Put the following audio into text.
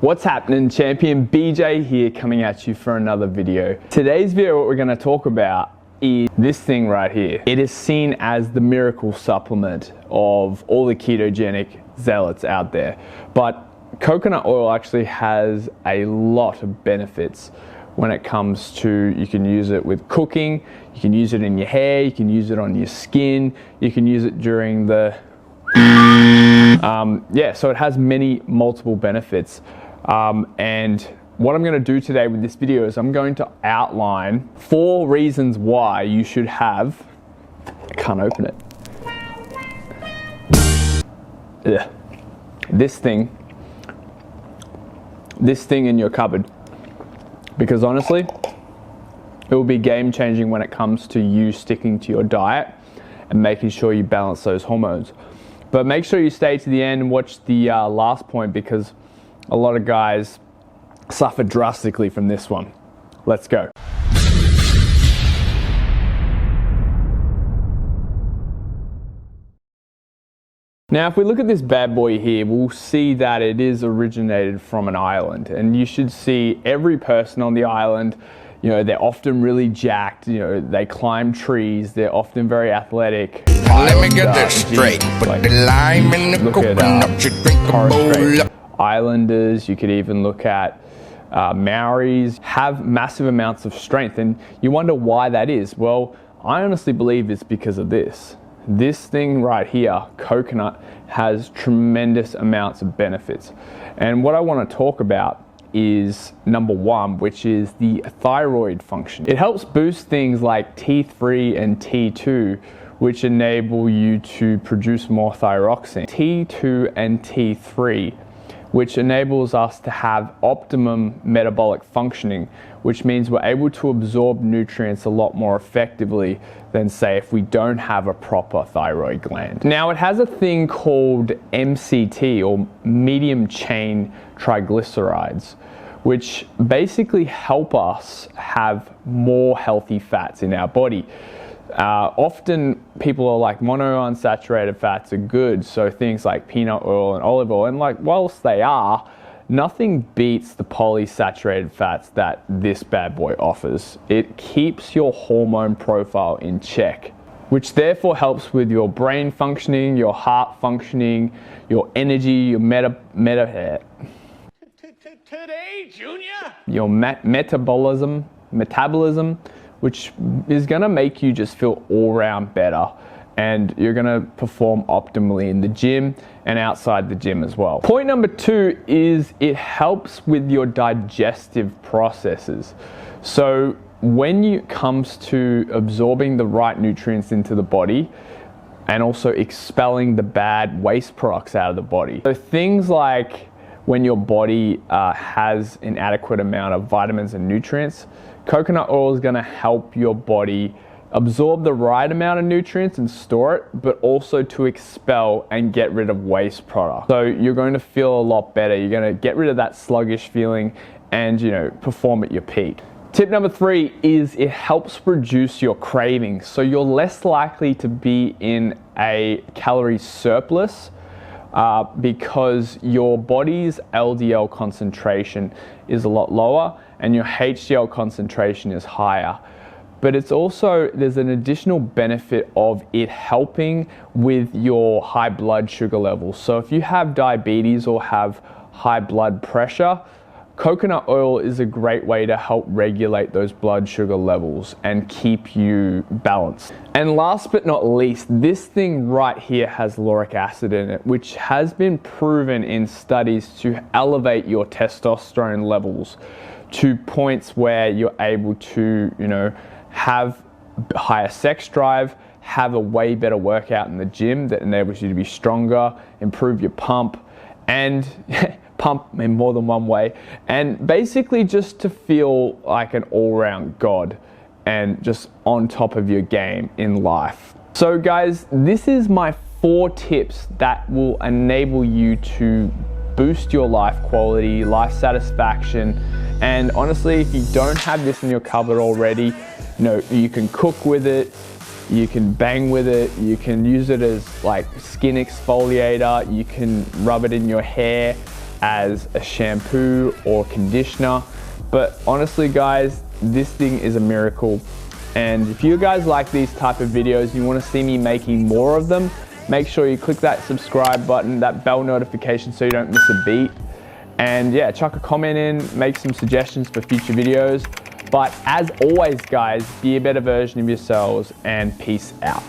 What's happening, champion? BJ here, coming at you for another video. Today's video, what we're going to talk about is this thing right here. It is seen as the miracle supplement of all the ketogenic zealots out there, but coconut oil actually has a lot of benefits when it comes to, you can use it with cooking, you can use it in your hair, you can use it on your skin, you can use it during the so it has multiple benefits. And what I'm going to do today with this video is I'm going to outline 4 reasons why you should have, I can't open it, this thing in your cupboard, because honestly it will be game changing when it comes to you sticking to your diet and making sure you balance those hormones. But make sure you stay to the end and watch the last point, because a lot of guys suffer drastically from this one. Let's go. Now, if we look at this bad boy here, we'll see that it is originated from an island, and you should see every person on the island, you know, they're often really jacked, you know, they climb trees, they're often very athletic. Let me get this straight. Put the lime in the coconut, you drink a bowl. Islanders, you could even look at Maoris, have massive amounts of strength, and you wonder why that is. Well, I honestly believe it's because of this. This thing right here, coconut, has tremendous amounts of benefits. And what I want to talk about is number 1, which is the thyroid function. It helps boost things like T3 and T2, which enable you to produce more thyroxine. T2 and T3, which enables us to have optimum metabolic functioning, which means we're able to absorb nutrients a lot more effectively than, say, if we don't have a proper thyroid gland. Now, it has a thing called MCT, or medium chain triglycerides, which basically help us have more healthy fats in our body. Often people are like, monounsaturated fats are good, so things like peanut oil and olive oil, and like, whilst they are, nothing beats the polysaturated fats that this bad boy offers. It keeps your hormone profile in check, which therefore helps with your brain functioning, your heart functioning, your energy, your metabolism, which is going to make you just feel all around better, and you're going to perform optimally in the gym and outside the gym as well. Point number 2 is it helps with your digestive processes. So when it comes to absorbing the right nutrients into the body and also expelling the bad waste products out of the body. So things like when your body has an adequate amount of vitamins and nutrients, coconut oil is going to help your body absorb the right amount of nutrients and store it, but also to expel and get rid of waste products. So you're going to feel a lot better. You're going to get rid of that sluggish feeling and, you know, perform at your peak. Tip number 3 is it helps reduce your cravings. So you're less likely to be in a calorie surplus because your body's LDL concentration is a lot lower and your HDL concentration is higher. But it's also, there's an additional benefit of it helping with your high blood sugar levels. So if you have diabetes or have high blood pressure, coconut oil is a great way to help regulate those blood sugar levels and keep you balanced. And last but not least, this thing right here has lauric acid in it, which has been proven in studies to elevate your testosterone levels to points where you're able to, you know, have higher sex drive, have a way better workout in the gym that enables you to be stronger, improve your pump, and pump in more than one way, and basically just to feel like an all-round god and just on top of your game in life. So guys, this is my 4 tips that will enable you to boost your life quality, life satisfaction, and honestly, if you don't have this in your cupboard already, you know, you can cook with it, you can bang with it, you can use it as like skin exfoliator, you can rub it in your hair, as a shampoo or conditioner. But honestly guys, this thing is a miracle. And if you guys like these type of videos, you want to see me making more of them, make sure you click that subscribe button, that bell notification so you don't miss a beat. And yeah, chuck a comment in, make some suggestions for future videos. But as always guys, be a better version of yourselves and peace out.